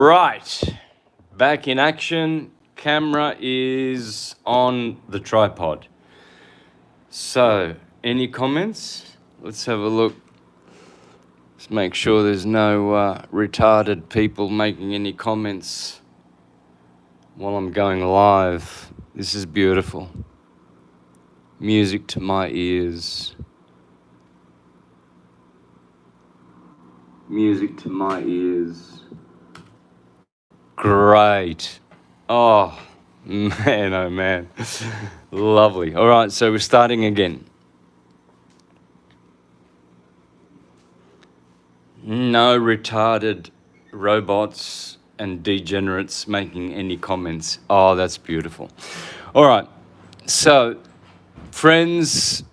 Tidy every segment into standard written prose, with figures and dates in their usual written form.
Right, back in action. Camera is on the tripod. So, any comments? Let's have a look. Let's make sure there's no retarded people making any comments while I'm going live. This is beautiful. Music to my ears. Music to my ears. Great. Oh, man, oh, man. Lovely. All right, so we're starting again. No retarded robots and degenerates making any comments. Oh, that's beautiful. All right, so, friends,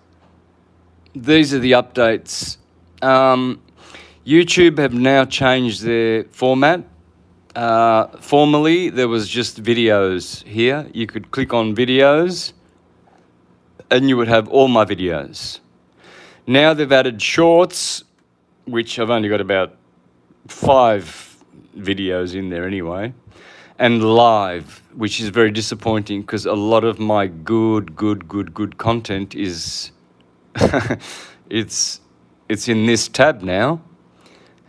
these are the updates. YouTube have now changed their format. Formerly, there was just videos here. You could click on videos and you would have all my videos. Now they've added shorts, which I've only got about 5 videos in there anyway, and live, which is very disappointing because a lot of my good content is it's in this tab now.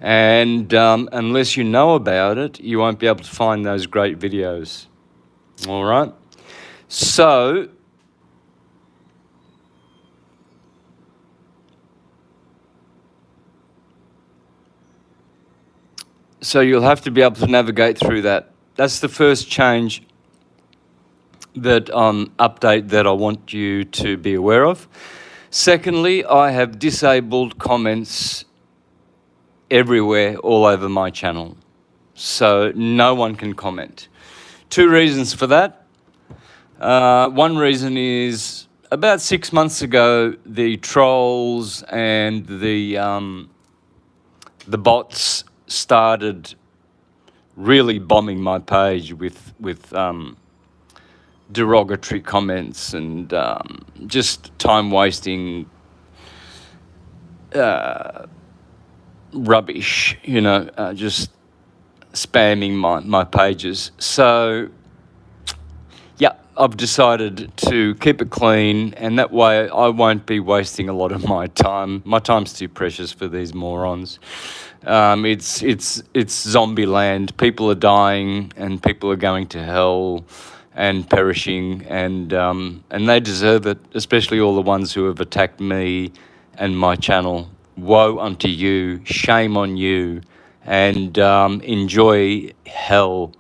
And unless you know about it, you won't be able to find those great videos. All right? So, you'll have to be able to navigate through that. That's the first change, that update that I want you to be aware of. Secondly, I have disabled comments everywhere, all over my channel. So no one can comment. 2 reasons for that. One reason is about 6 months ago, the trolls and the bots started really bombing my page with derogatory comments and just time-wasting rubbish, just spamming my pages. So, yeah, I've decided to keep it clean, and that way I won't be wasting a lot of my time. My time's too precious for these morons. It's zombie land. People are dying, and people are going to hell and perishing, and they deserve it, especially all the ones who have attacked me and my channel. Woe unto you, shame on you, and enjoy hell,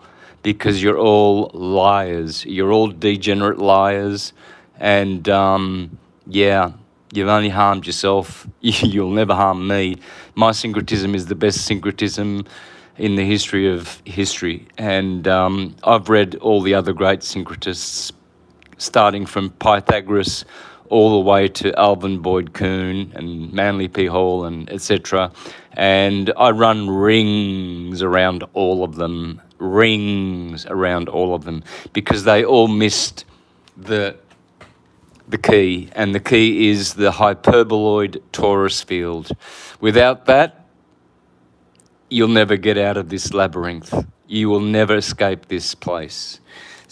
because you're all liars. You're all degenerate liars, and yeah, you've only harmed yourself. You'll never harm me. My syncretism is the best syncretism in the history of history, and I've read all the other great syncretists, starting from Pythagoras all the way to Alvin Boyd Kuhn and Manly P. Hall and etc. And I run rings around all of them, because they all missed the key, and the key is the hyperboloid torus field. Without that, you'll never get out of this labyrinth. You will never escape this place.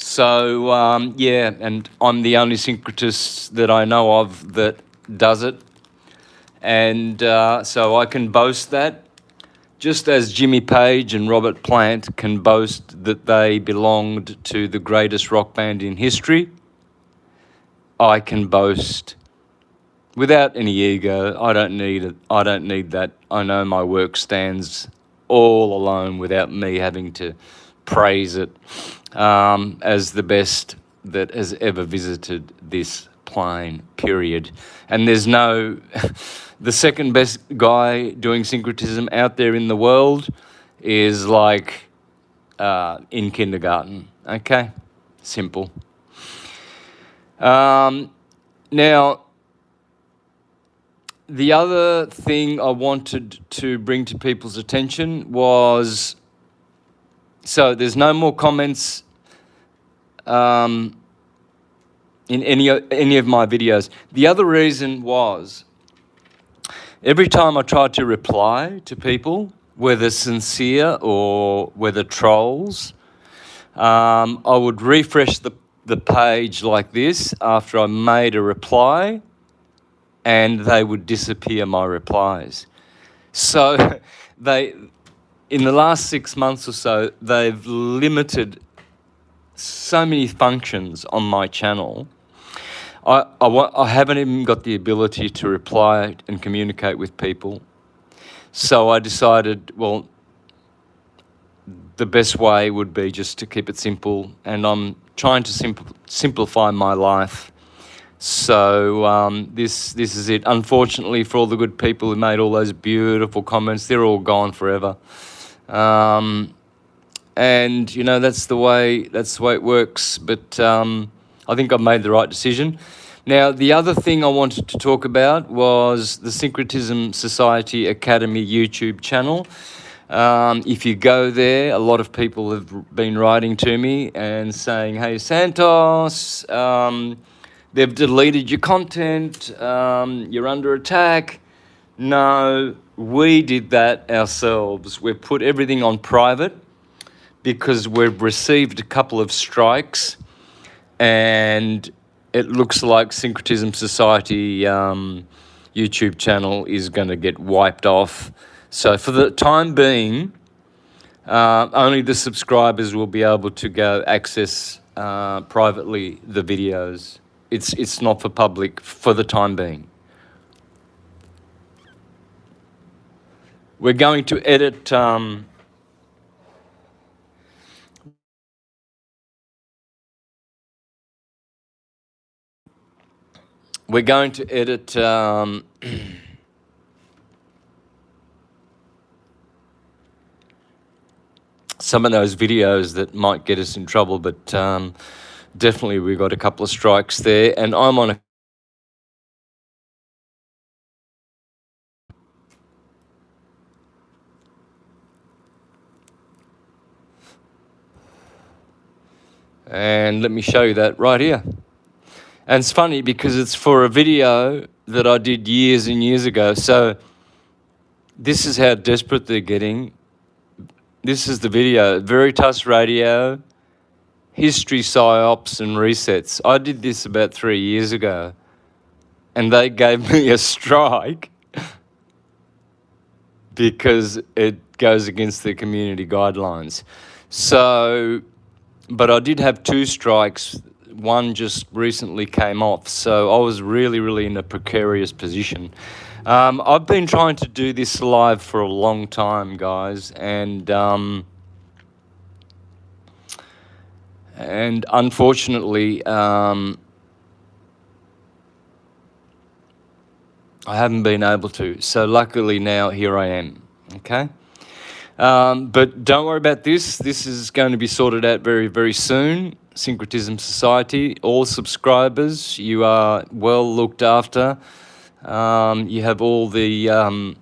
So, yeah, and I'm the only syncretist that I know of that does it. And so I can boast that, just as Jimmy Page and Robert Plant can boast that they belonged to the greatest rock band in history. I can boast without any ego. I don't need it. I don't need that. I know my work stands all alone without me having to praise it as the best that has ever visited this plane, period. And there's no... the second best guy doing syncretism out there in the world is like in kindergarten, okay? Simple. Now, the other thing I wanted to bring to people's attention was, so there's no more comments in any of my videos. The other reason was, every time I tried to reply to people whether sincere or whether trolls. I would refresh the page like this after I made a reply, and they would disappear, my replies. So in the last 6 months or so, they've limited so many functions on my channel. I haven't even got the ability to reply and communicate with people. So I decided, well, the best way would be just to keep it simple, and I'm trying to simplify my life. So this is it. Unfortunately, for all the good people who made all those beautiful comments, they're all gone forever. And you know, that's the way it works. But I think I've made the right decision. Now, the other thing I wanted to talk about was the Syncretism Society Academy YouTube channel. If you go there, a lot of people have been writing to me and saying, "Hey, Santos, they've deleted your content, you're under attack." No, we did that ourselves. We've put everything on private because we've received a couple of strikes, and it looks like Syncretism Society YouTube channel is going to get wiped off. So for the time being, only the subscribers will be able to go access privately the videos. It's not for public for the time being. We're going to edit some of those videos that might get us in trouble, but definitely we got a couple of strikes there, and I'm on a and let me show you that right here. And it's funny because it's for a video that I did years and years ago. So this is how desperate they're getting. This is the video, Veritas Radio, History, Psyops and Resets. I did this about 3 years ago, and they gave me a strike because it goes against the community guidelines. So, but I did have 2 strikes. One just recently came off, so I was really in a precarious position. I've been trying to do this live for a long time, guys, and unfortunately, I haven't been able to. So luckily now here I am, okay? But don't worry about this. This is going to be sorted out very soon. Syncretism Society, all subscribers, you are well looked after. You have all the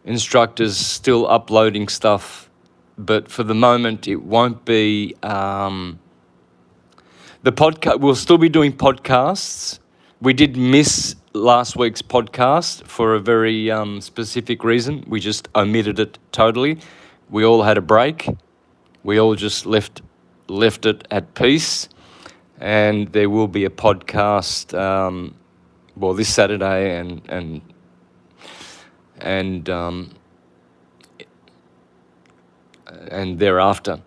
instructors still uploading stuff, but for the moment it won't be the podcast. We'll still be doing podcasts. We did miss last week's podcast for a very specific reason. We just omitted it totally. We all had a break. We all just left it at peace, and there will be a podcast this Saturday and thereafter.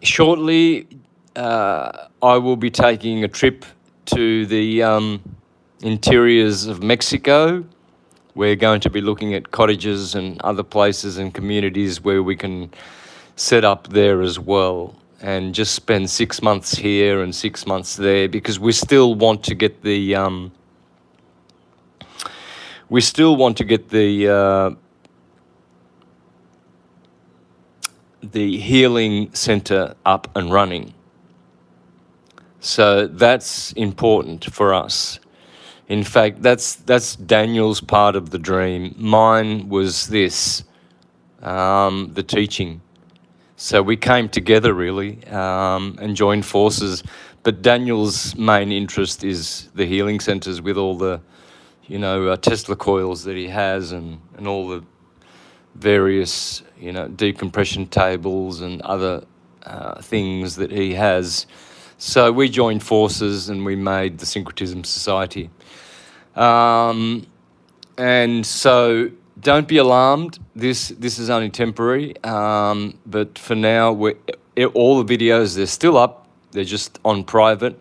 Shortly, I will be taking a trip to the interiors of Mexico. We're going to be looking at cottages and other places and communities where we can set up there as well, and just spend 6 months here and 6 months there, because we still want to get the healing center up and running. So that's important for us. In fact, that's Daniel's part of the dream. Mine was this, the teaching. So we came together really and joined forces. But Daniel's main interest is the healing centers with all the, Tesla coils that he has and all the various, decompression tables and other things that he has. So we joined forces and we made the Syncretism Society. And so don't be alarmed. This is only temporary. But for now, all the videos, they're still up. They're just on private.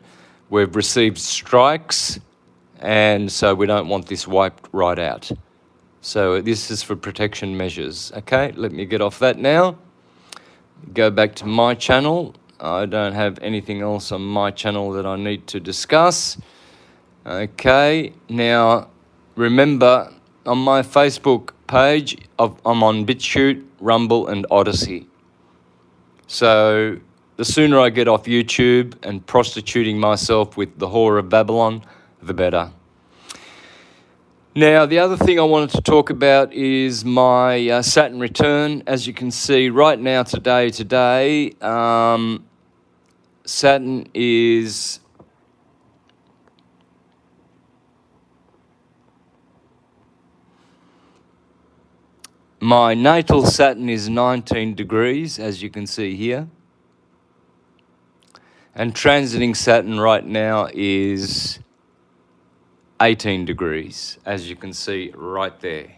We've received strikes, and so we don't want this wiped right out. So this is for protection measures. Okay, let me get off that now. Go back to my channel. I don't have anything else on my channel that I need to discuss. Okay, now remember, on my Facebook page, I'm on BitChute, Rumble, and Odyssey. So the sooner I get off YouTube and prostituting myself with the whore of Babylon, the better. Now, the other thing I wanted to talk about is my Saturn return. As you can see right now, today, Saturn is my natal Saturn is 19 degrees, as you can see here. And transiting Saturn right now is 18 degrees, as you can see right there.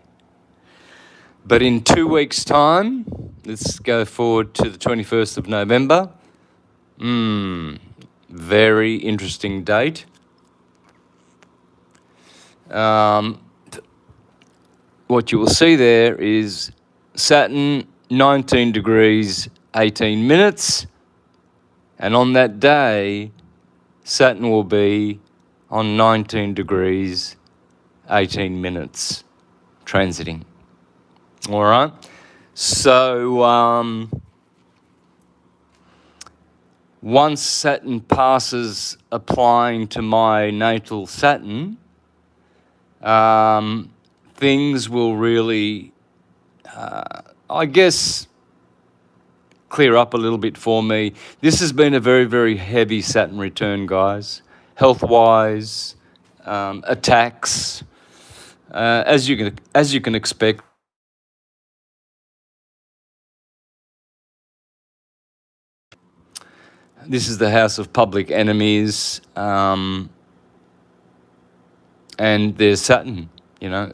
But in 2 weeks' time, let's go forward to the 21st of November. Very interesting date. What you will see there is Saturn, 19 degrees, 18 minutes. And on that day, Saturn will be on 19 degrees, 18 minutes, transiting. All right? So once Saturn passes applying to my natal Saturn, things will really, I guess, clear up a little bit for me. This has been a very, very heavy Saturn return, guys. Health-wise, attacks, as you can expect. This is the house of public enemies, and there's Saturn,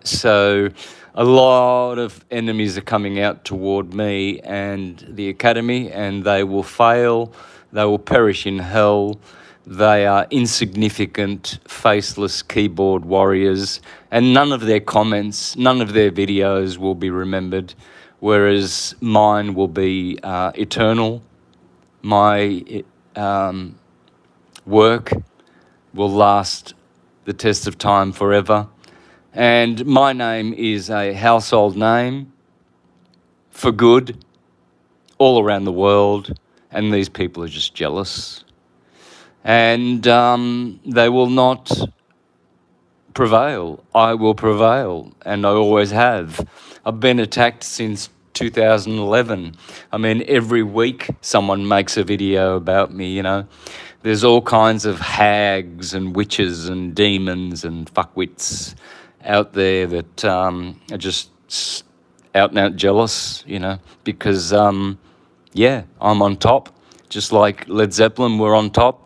So a lot of enemies are coming out toward me and the Academy, and they will fail. They will perish in hell. They are insignificant, faceless keyboard warriors, and none of their comments, none of their videos will be remembered, whereas mine will be eternal. My work will last the test of time forever. And my name is a household name for good all around the world, and these people are just jealous. And they will not prevail. I will prevail, and I always have. I've been attacked since 2011. I mean, every week someone makes a video about me, There's all kinds of hags and witches and demons and fuckwits out there that are just out and out jealous, because, I'm on top, just like Led Zeppelin were on top.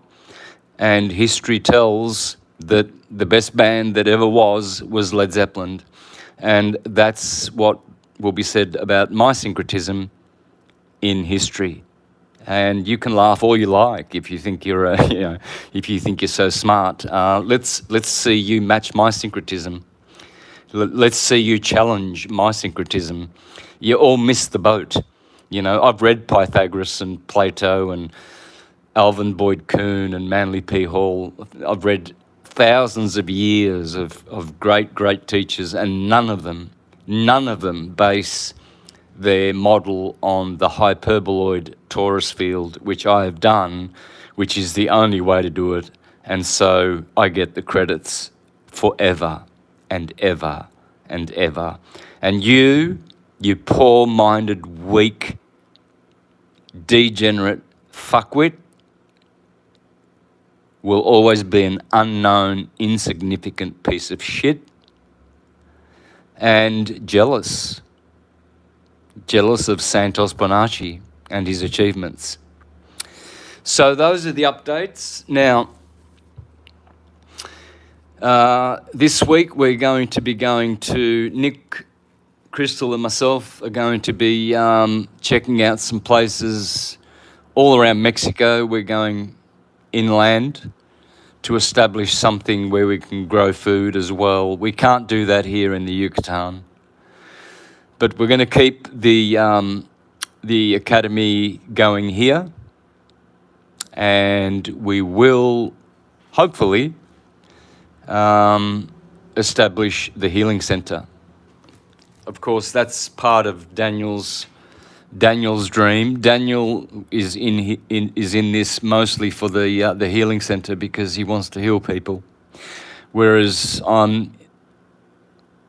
And history tells that the best band that ever was Led Zeppelin. And that's what will be said about my syncretism in history. And you can laugh all you like if you think you're, if you think you're so smart. Let's see you match my syncretism. Let's see you challenge my syncretism. You all missed the boat. I've read Pythagoras and Plato and Alvin Boyd Kuhn and Manly P. Hall. I've read thousands of years of great, great teachers, and none of them base their model on the hyperboloid torus field, which I have done, which is the only way to do it. And so I get the credits forever and ever and ever. And you poor-minded, weak, degenerate fuckwit, will always be an unknown, insignificant piece of shit and jealous. jealous of Santos and his achievements. So those are the updates. Now, this week we're going to be going to Nick, Crystal and myself are going to be checking out some places all around Mexico. We're going inland to establish something where we can grow food as well. We can't do that here in the Yucatan, but we're going to keep the academy going here, and we will hopefully establish the healing center. Of course, that's part of Daniel's dream. Daniel is in this mostly for the healing center because he wants to heal people, whereas I'm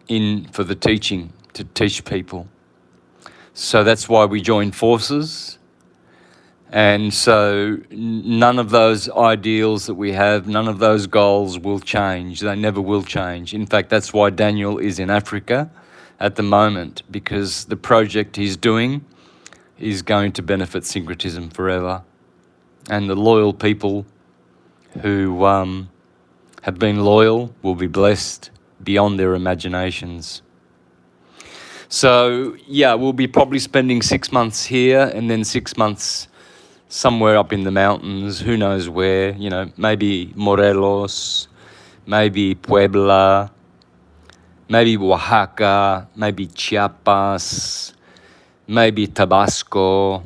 in for the teaching, to teach people. So that's why we joined forces. And so none of those ideals that we have, none of those goals will change. They never will change. In fact, that's why Daniel is in Africa at the moment, because the project he's doing is going to benefit Syncretism forever. And the loyal people who have been loyal will be blessed beyond their imaginations. So, yeah, we'll be probably spending 6 months here and then 6 months somewhere up in the mountains, who knows where, maybe Morelos, maybe Puebla, maybe Oaxaca, maybe Chiapas, maybe Tabasco.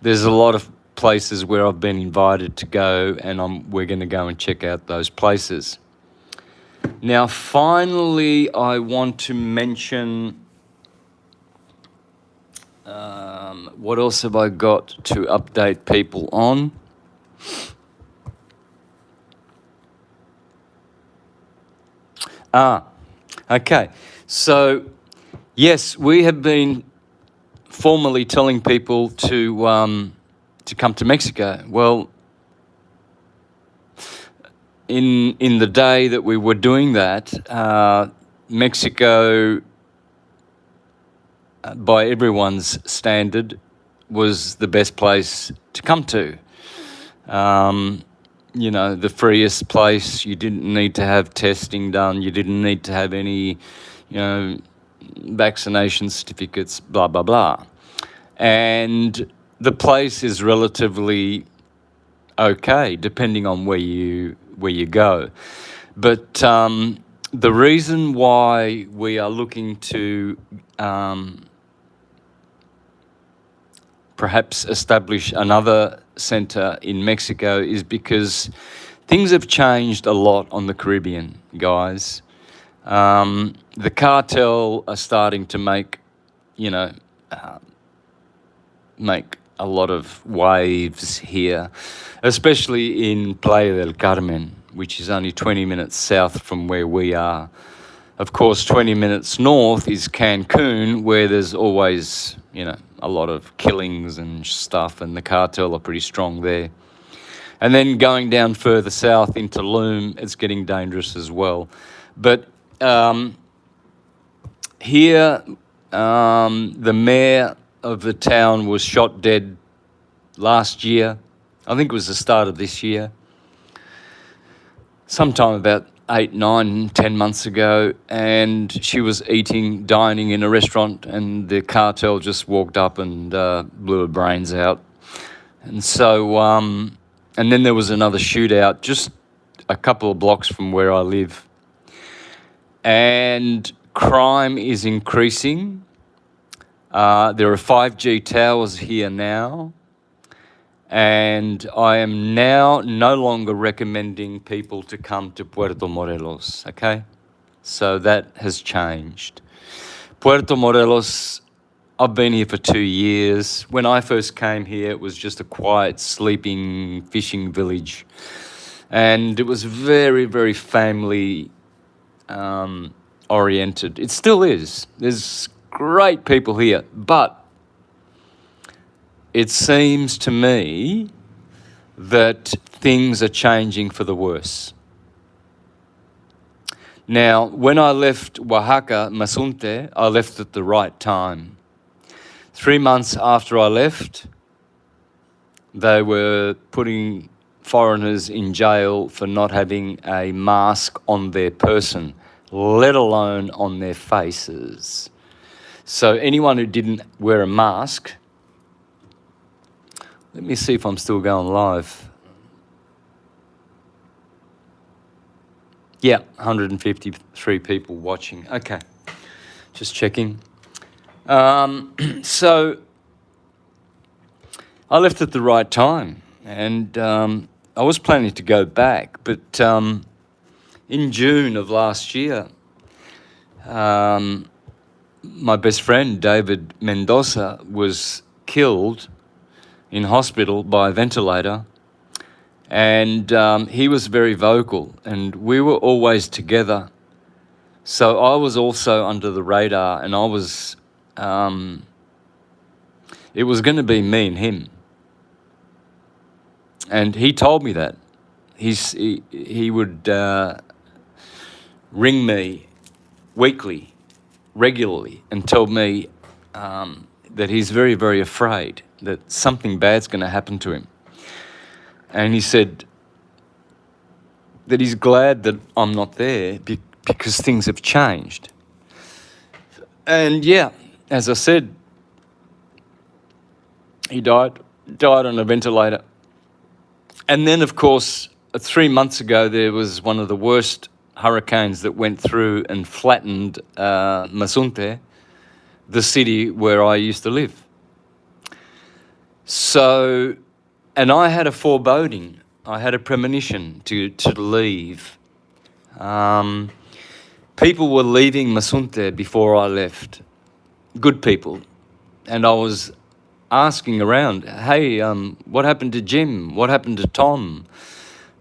There's a lot of places where I've been invited to go, and we're going to go and check out those places. Now, finally, I want to mention... what else have I got to update people on? Okay. So, yes, we have been formally telling people to come to Mexico. Well, in the day that we were doing that, Mexico, by everyone's standard, was the best place to come to. The freest place. You didn't need to have testing done. You didn't need to have any, vaccination certificates, blah, blah, blah. And the place is relatively okay, depending on where you go. But the reason why we are looking to perhaps establish another center in Mexico is because things have changed a lot on the Caribbean, guys. The cartel are starting to make a lot of waves here, especially in Playa del Carmen, which is only 20 minutes south from where we are. Of course, 20 minutes north is Cancun, where there's always, a lot of killings and stuff, and the cartel are pretty strong there. And then going down further south into Tulum, it's getting dangerous as well. But here, the mayor of the town was shot dead last year. I think it was the start of this year. Sometime about 8, 9, 10 months ago, and she was dining in a restaurant, and the cartel just walked up and blew her brains out. And so, and then there was another shootout just a couple of blocks from where I live. And crime is increasing. There are 5G towers here now. And I am now no longer recommending people to come to Puerto Morelos, okay? So that has changed. Puerto Morelos, I've been here for 2 years. When I first came here, it was just a quiet, sleeping, fishing village. And it was very, very family oriented. It still is. There's great people here, but it seems to me that things are changing for the worse. Now, when I left Oaxaca, Mazunte, I left at the right time. 3 months after I left, they were putting foreigners in jail for not having a mask on their person, let alone on their faces. So anyone who didn't wear a mask, let me see if I'm still going live. Yeah, 153 people watching. Okay, just checking. So I left at the right time, and I was planning to go back, but in June of last year, my best friend, David Mendoza, was killed in hospital by a ventilator, and he was very vocal, and we were always together. So I was also under the radar, and I was, it was going to be me and him. And he told me that. He would ring me weekly, regularly, and tell me that he's very, very afraid that something bad's going to happen to him. And he said that he's glad that I'm not there because things have changed. And yeah, as I said, he died on a ventilator. And then, of course, 3 months ago, there was one of the worst hurricanes that went through and flattened Mazunte, the city where I used to live. So, and I had a foreboding, I had a premonition to leave. People were leaving Mazunte before I left, good people. And I was asking around, hey, what happened to Jim? What happened to Tom?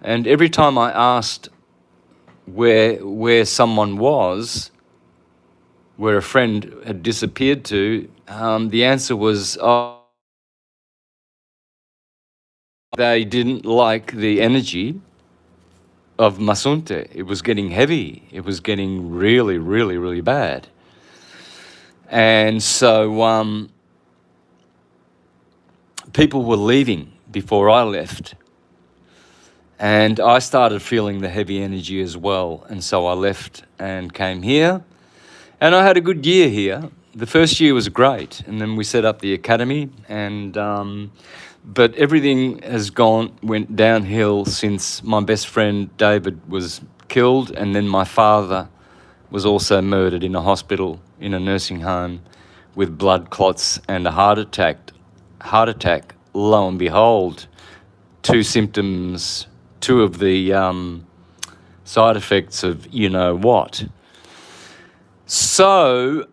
And every time I asked where someone was, where a friend had disappeared to, the answer was, oh, they didn't like the energy of Mazunte. It was getting heavy. It was getting really, really, really bad. And so people were leaving before I left. And I started feeling the heavy energy as well. And so I left and came here. And I had a good year here. The first year was great. And then we set up the academy. And but everything went downhill since my best friend David was killed. And then my father was also murdered in a hospital, in a nursing home, with blood clots and a heart attack. Lo and behold, two of the side effects of you know what. So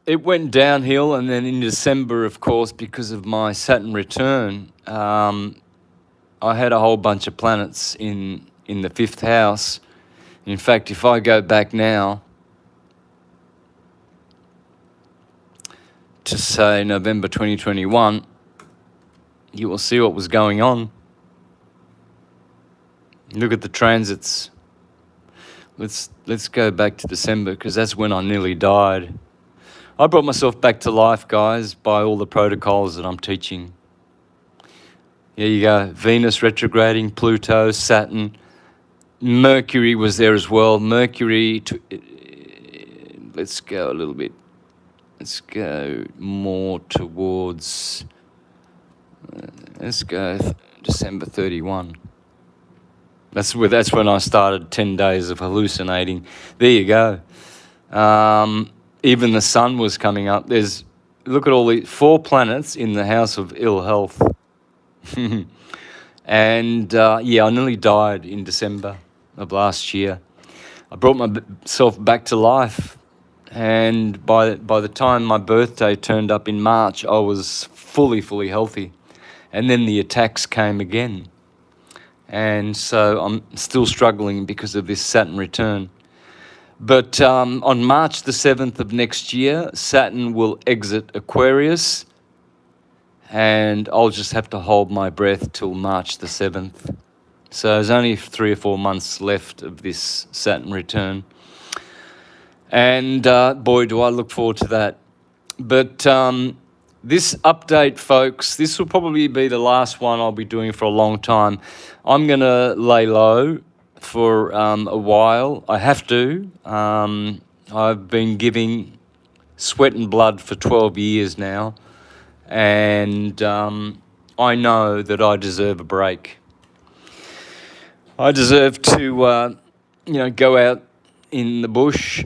it went downhill, and then in December, of course, because of my Saturn return, I had a whole bunch of planets in the 5th house. In fact, if I go back now to say November 2021, you will see what was going on. Look at the transits. Let's go back to December, because that's when I nearly died. I brought myself back to life, guys, by all the protocols that I'm teaching. There you go. Venus retrograding, Pluto, Saturn. Mercury was there as well. Mercury, let's go a little bit. Let's go more towards, let's go December 31. That's when I started 10 days of hallucinating. There you go. Even the sun was coming up. Look at all the 4 planets in the house of ill health. And yeah, I nearly died in December of last year. I brought myself back to life. And by the time my birthday turned up in March, I was fully healthy. And then the attacks came again. And so I'm still struggling because of this Saturn return. But on March the 7th of next year, Saturn will exit Aquarius, and I'll just have to hold my breath till March the 7th. So there's only 3 or 4 months left of this Saturn return. And boy, do I look forward to that. But this update, folks, this will probably be the last one I'll be doing for a long time. I'm going to lay low for a while. I have to. I've been giving sweat and blood for 12 years now, and I know that I deserve a break. I deserve to, go out in the bush,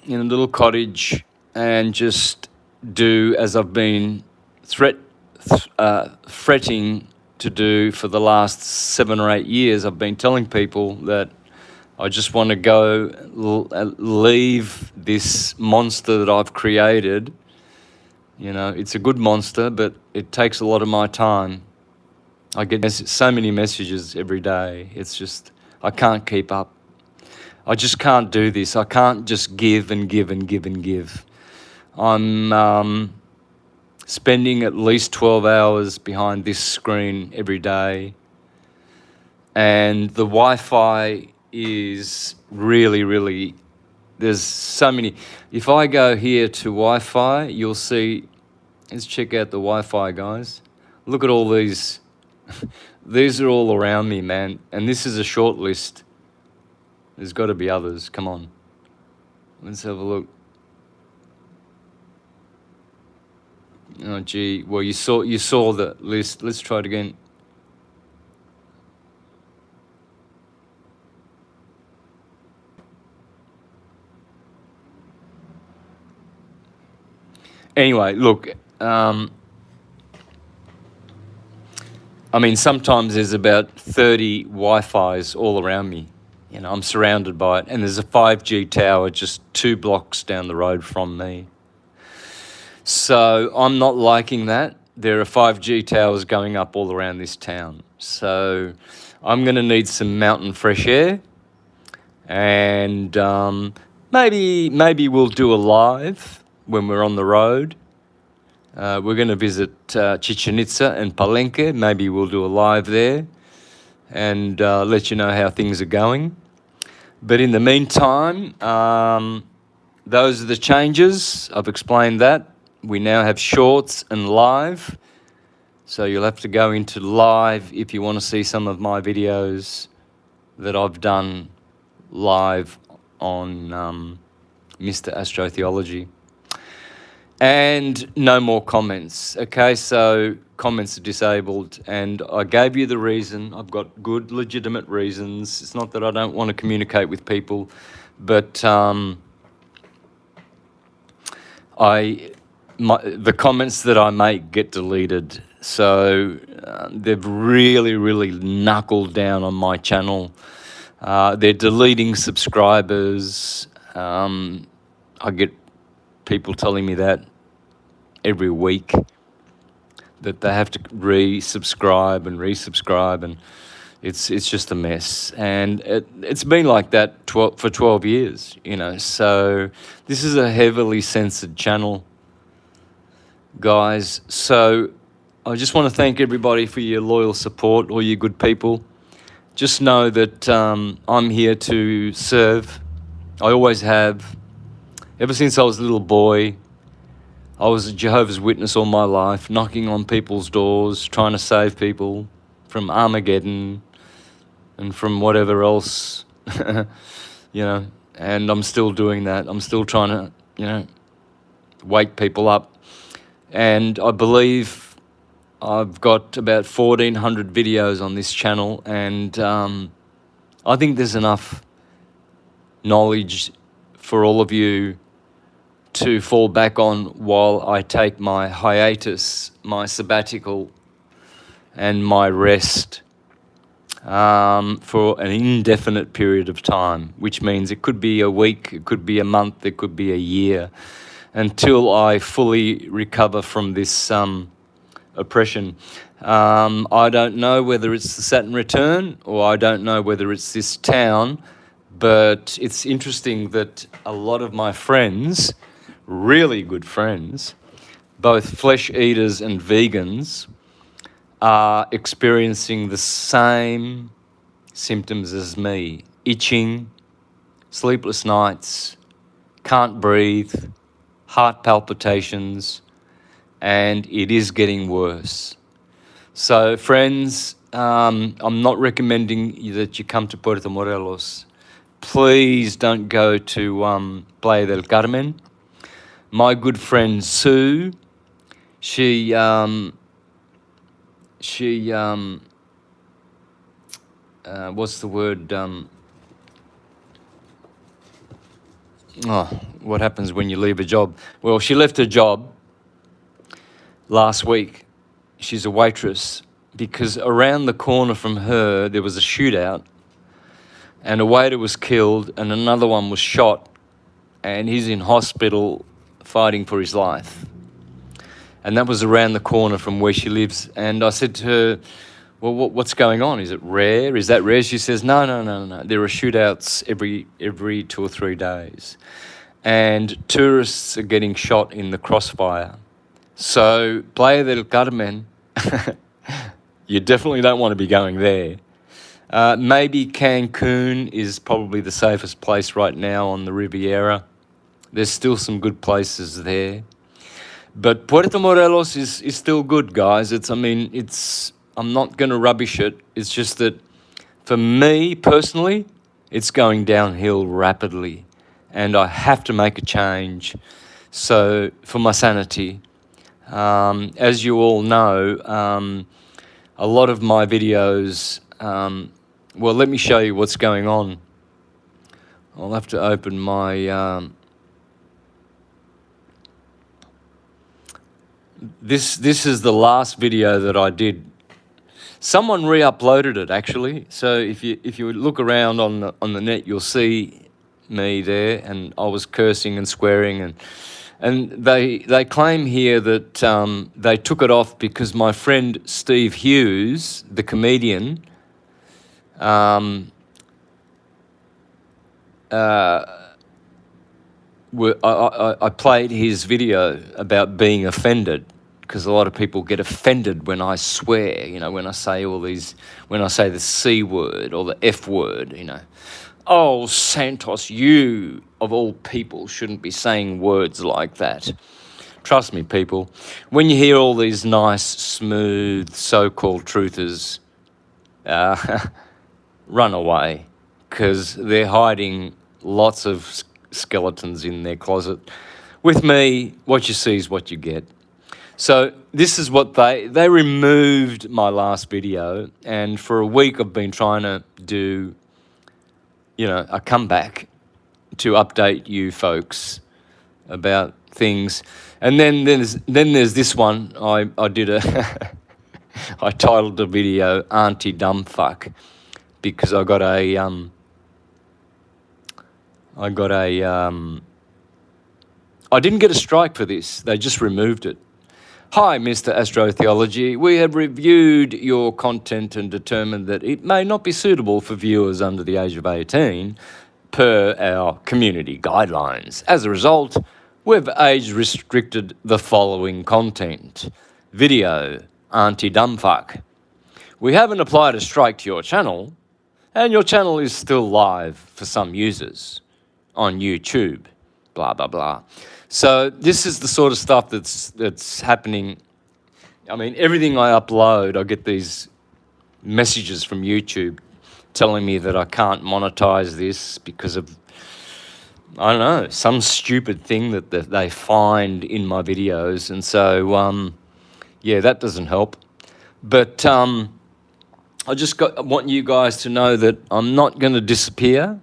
in a little cottage, and just do as I've been fretting to do for the last 7 or 8 years. I've been telling people that I just want to go leave this monster that I've created. It's a good monster, but it takes a lot of my time. I get so many messages every day. It's just, I can't keep up. I just can't do this. I can't just give and give and give and give. I'm spending at least 12 hours behind this screen every day. And the Wi-Fi is really, really, there's so many. If I go here to Wi-Fi, you'll see, let's check out the Wi-Fi, guys. Look at all these. These are all around me, man. And this is a short list. There's got to be others. Come on. Let's have a look. Oh, gee. Well, you saw the list. Let's try it again. Anyway, look. Sometimes there's about 30 Wi-Fis all around me. I'm surrounded by it. And there's a 5G tower just 2 blocks down the road from me. So I'm not liking that. There are 5G towers going up all around this town. So I'm going to need some mountain fresh air. And maybe we'll do a live when we're on the road. We're going to visit Chichen Itza and Palenque. Maybe we'll do a live there and let you know how things are going. But in the meantime, those are the changes. I've explained that. We now have shorts and live. So you'll have to go into live if you want to see some of my videos that I've done live on Mr. Astrotheology. And no more comments. Okay, so comments are disabled, and I gave you the reason. I've got good, legitimate reasons. It's not that I don't want to communicate with people, but the comments that I make get deleted. So they've really, really knuckled down on my channel. They're deleting subscribers. I get people telling me that every week, that they have to resubscribe, and it's just a mess. And it's been like that for 12 years, So this is a heavily censored channel, guys. So I just want to thank everybody for your loyal support, all you good people. Just know that I'm here to serve. I always have. Ever since I was a little boy, I was a Jehovah's Witness all my life, knocking on people's doors, trying to save people from Armageddon and from whatever else, and I'm still doing that. I'm still trying to, wake people up. And I believe I've got about 1,400 videos on this channel, and I think there's enough knowledge for all of you to fall back on while I take my hiatus, my sabbatical, and my rest for an indefinite period of time, which means it could be a week, it could be a month, it could be a year, until I fully recover from this oppression. I don't know whether it's the Saturn return, or I don't know whether it's this town, but it's interesting that a lot of my friends, really good friends, both flesh eaters and vegans, are experiencing the same symptoms as me: itching, sleepless nights, can't breathe, heart palpitations, and it is getting worse. So, friends, I'm not recommending that you come to Puerto Morelos. Please don't go to Playa del Carmen. My good friend Sue, she what's the word? What happens when you leave a job? Well, she left her job last week. She's a waitress because around the corner from her there was a shootout, and a waiter was killed and another one was shot, and he's in hospital fighting for his life. And that was around the corner from where she lives. And I said to her, well, what's going on? Is it rare? Is that rare? She says, no. There are shootouts every 2 or 3 days. And tourists are getting shot in the crossfire. So Playa del Carmen, you definitely don't want to be going there. Maybe Cancun is probably the safest place right now on the Riviera. There's still some good places there. But Puerto Morelos is still good, guys. I'm not going to rubbish it. It's just that for me personally, it's going downhill rapidly, and I have to make a change. So for my sanity, as you all know, a lot of my videos, well, let me show you what's going on. I'll have to open my... This is the last video that I did. Someone re-uploaded it actually. So if you look around on the net, you'll see me there, and I was cursing and swearing, and they claim here that they took it off because my friend Steve Hughes, the comedian, I played his video about being offended, because a lot of people get offended when I swear, when I say when I say the C word or the F word, Oh, Santos, you, of all people, shouldn't be saying words like that. Trust me, people, when you hear all these nice, smooth, so-called truthers, run away, because they're hiding lots of skeletons in their closet. With me, what you see is what you get. So this is what they removed my last video, and for a week I've been trying to do, a comeback to update you folks about things. And then there's this one. I did I titled the video "Auntie Dumbfuck" because I didn't get a strike for this. They just removed it. Hi, Mr. Astrotheology. We have reviewed your content and determined that it may not be suitable for viewers under the age of 18 per our community guidelines. As a result, we've age-restricted the following content. Video, Auntie Dumbfuck. We haven't applied a strike to your channel, and your channel is still live for some users on YouTube. Blah, blah, blah. So this is the sort of stuff that's happening. I mean, everything I upload, I get these messages from YouTube telling me that I can't monetize this because of, I don't know, some stupid thing that they find in my videos. And so, yeah, that doesn't help. But I want you guys to know that I'm not going to disappear.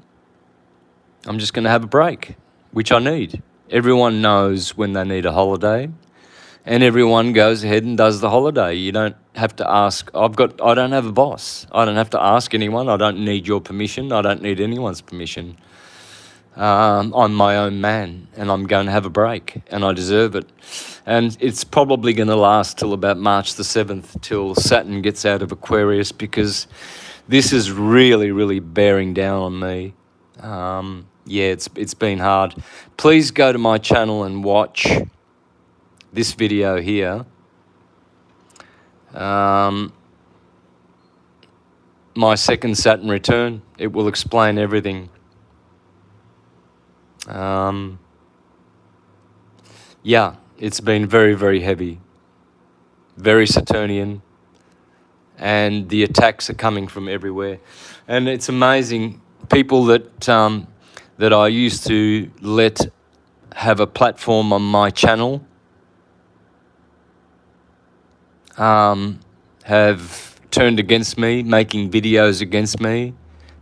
I'm just going to have a break, which I need. Everyone knows when they need a holiday, and everyone goes ahead and does the holiday. You don't have to ask. I don't have a boss. I don't have to ask anyone. I don't need your permission. I don't need anyone's permission. I'm my own man, and I'm going to have a break, and I deserve it. And it's probably going to last till about March the 7th, till Saturn gets out of Aquarius, because this is really, really bearing down on me. Yeah, it's been hard. Please go to my channel and watch this video here. My second Saturn return. It will explain everything. Yeah, it's been very, very heavy, very Saturnian, and the attacks are coming from everywhere. And it's amazing, people that I used to let have a platform on my channel have turned against me, making videos against me.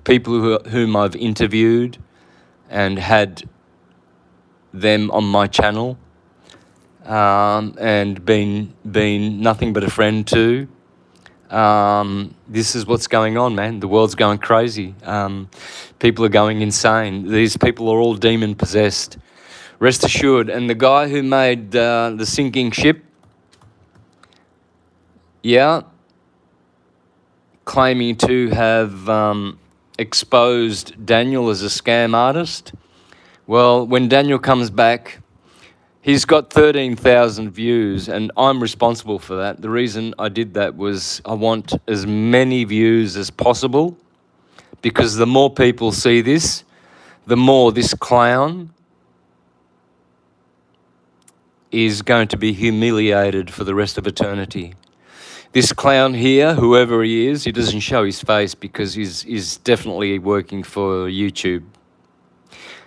People whom I've interviewed and had them on my channel, and been nothing but a friend to. This is what's going on, man. The world's going crazy. People are going insane. These people are all demon possessed. Rest assured. And the guy who made the sinking ship, yeah, claiming to have exposed Daniel as a scam artist. Well, when Daniel comes back, he's got 13,000 views, and I'm responsible for that. The reason I did that was I want as many views as possible, because the more people see this, the more this clown is going to be humiliated for the rest of eternity. This clown here, whoever he is, he doesn't show his face because he's definitely working for YouTube.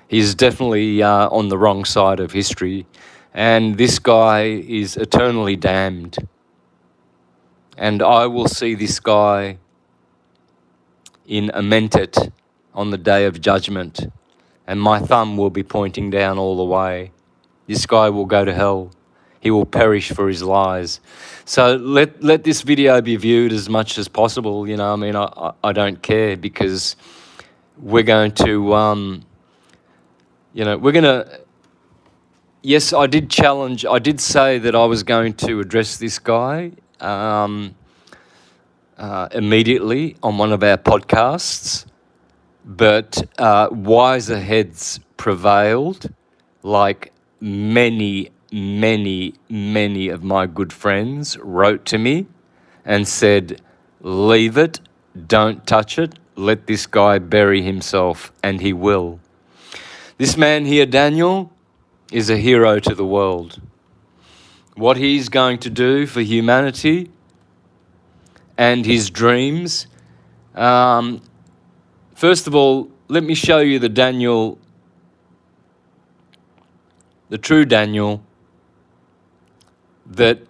He's definitely on the wrong side of history. And this guy is eternally damned. And I will see this guy in Amentet on the day of judgment. And my thumb will be pointing down all the way. This guy will go to hell. He will perish for his lies. So let this video be viewed as much as possible. You know, I mean, I don't care, because we're going to, we're going to, yes, I did say that I was going to address this guy immediately on one of our podcasts, but wiser heads prevailed, like many of my good friends wrote to me and said, leave it, don't touch it, let this guy bury himself, and he will. This man here, Daniel, is a hero to the world. What he's going to do for humanity and his dreams. First of all, let me show you the Daniel, the true Daniel, that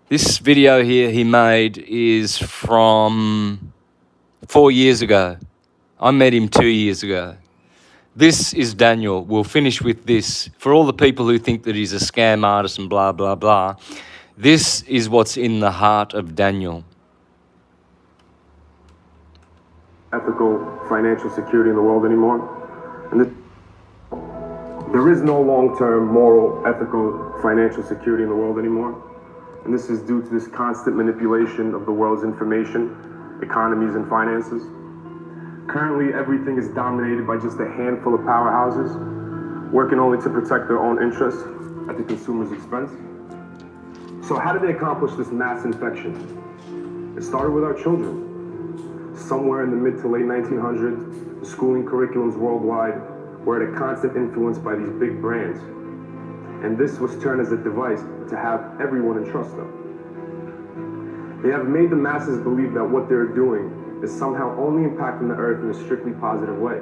this video here he made is from 4 years ago. I met him 2 years ago. This is Daniel. We'll finish with this. For all the people who think that he's a scam artist and blah, blah, blah, this is what's in the heart of Daniel. Ethical financial security in the world anymore. And there is no long-term moral, ethical financial security in the world anymore. And this is due to this constant manipulation of the world's information, economies, and finances. Currently, everything is dominated by just a handful of powerhouses, working only to protect their own interests at the consumer's expense. So how did they accomplish this mass infection? It started with our children. Somewhere in the mid to late 1900s, the schooling curriculums worldwide were at a constant influence by these big brands. And this was turned as a device to have everyone entrust them. They have made the masses believe that what they're doing is somehow only impacting the earth in a strictly positive way.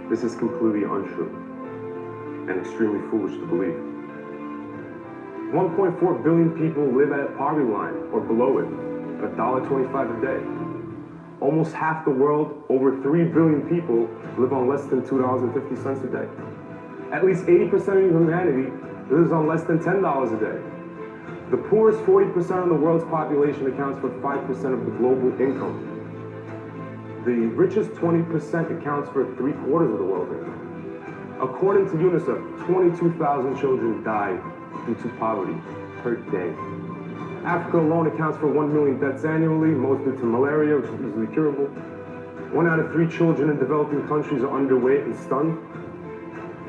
This is completely untrue and extremely foolish to believe. 1.4 billion people live at poverty line or below it, at $1.25 a day. Almost half the world, over 3 billion people, live on less than $2.50 a day. At least 80% of humanity lives on less than $10 a day. The poorest 40% of the world's population accounts for 5% of the global income. The richest 20% accounts for 3/4 of the world's income. According to UNICEF, 22,000 children die due to poverty per day. Africa alone accounts for 1 million deaths annually, most due to malaria, which is easily curable. 1 out of 3 children in developing countries are underweight and stunned.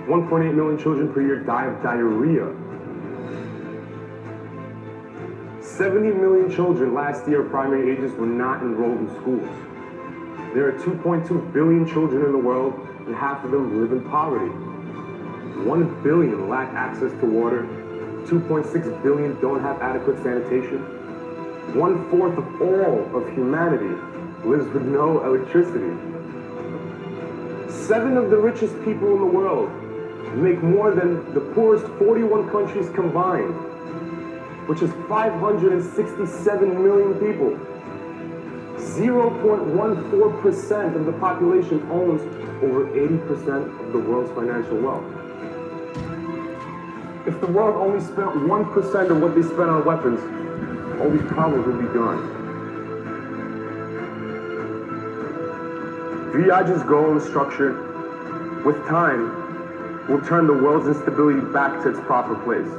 1.8 million children per year die of diarrhea. 70 million children last year of primary ages were not enrolled in schools. There are 2.2 billion children in the world, and half of them live in poverty. 1 billion lack access to water. 2.6 billion don't have adequate sanitation. 1/4 of all of humanity lives with no electricity. 7 of the richest people in the world make more than the poorest 41 countries combined, which is 567 million people. 0.14% of the population owns over 80% of the world's financial wealth. If the world only spent 1% of what they spent on weapons, all these problems would be gone. Village's goal and structure, with time, will turn the world's instability back to its proper place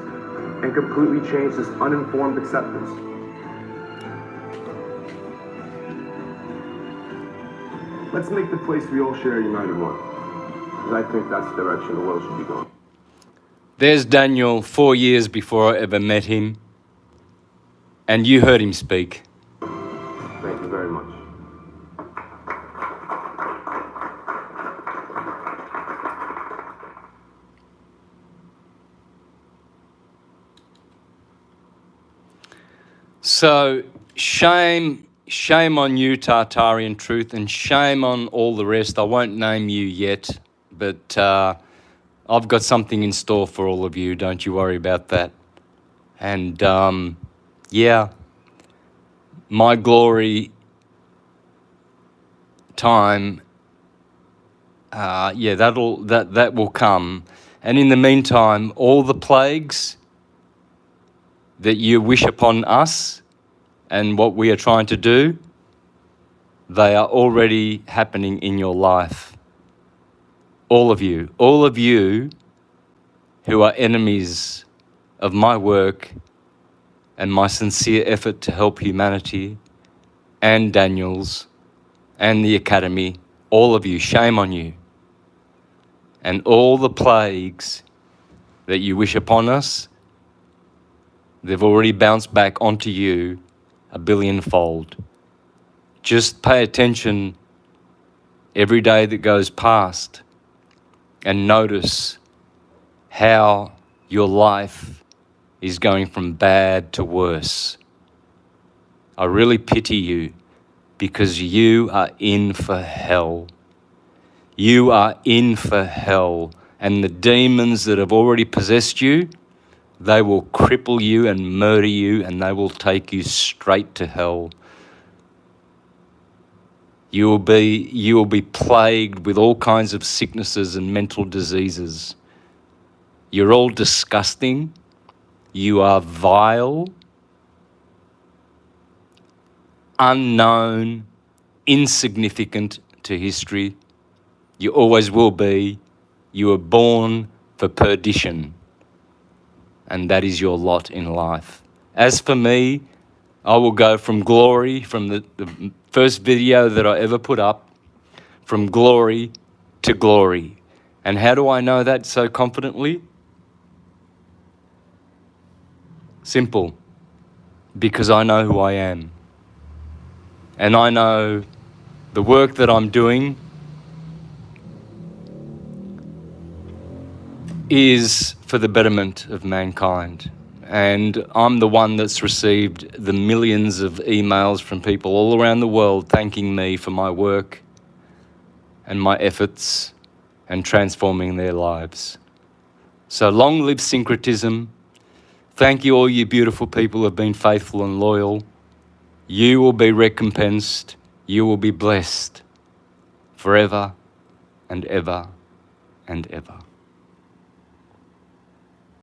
and completely change this uninformed acceptance. Let's make the place we all share a united one, because I think that's the direction the world should be going. There's Daniel 4 years before I ever met him, and you heard him speak. Thank you very much. So shame on you, Tartarian Truth, and shame on all the rest. I won't name you yet, but I've got something in store for all of you. Don't you worry about that. And yeah, my glory time, that will come. And in the meantime, all the plagues that you wish upon us and what we are trying to do, they are already happening in your life. All of you who are enemies of my work and my sincere effort to help humanity and Daniel's and the Academy, all of you, shame on you. And all the plagues that you wish upon us, they've already bounced back onto you 1 billionfold. Just pay attention every day that goes past and notice how your life is going from bad to worse. I really pity you because you are in for hell. You are in for hell, and the demons that have already possessed you, they will cripple you and murder you, and they will take you straight to hell. You will be plagued with all kinds of sicknesses and mental diseases. You're all disgusting. You are vile, unknown, insignificant to history. You always will be. You were born for perdition. And that is your lot in life. As for me, I will go from glory, from the first video that I ever put up, from glory to glory. And how do I know that so confidently? Simple. Because I know who I am. And I know the work that I'm doing is for the betterment of mankind. And I'm the one that's received the millions of emails from people all around the world thanking me for my work and my efforts and transforming their lives. So long live Syncretism. Thank you, all you beautiful people who have been faithful and loyal. You will be recompensed. You will be blessed forever and ever and ever.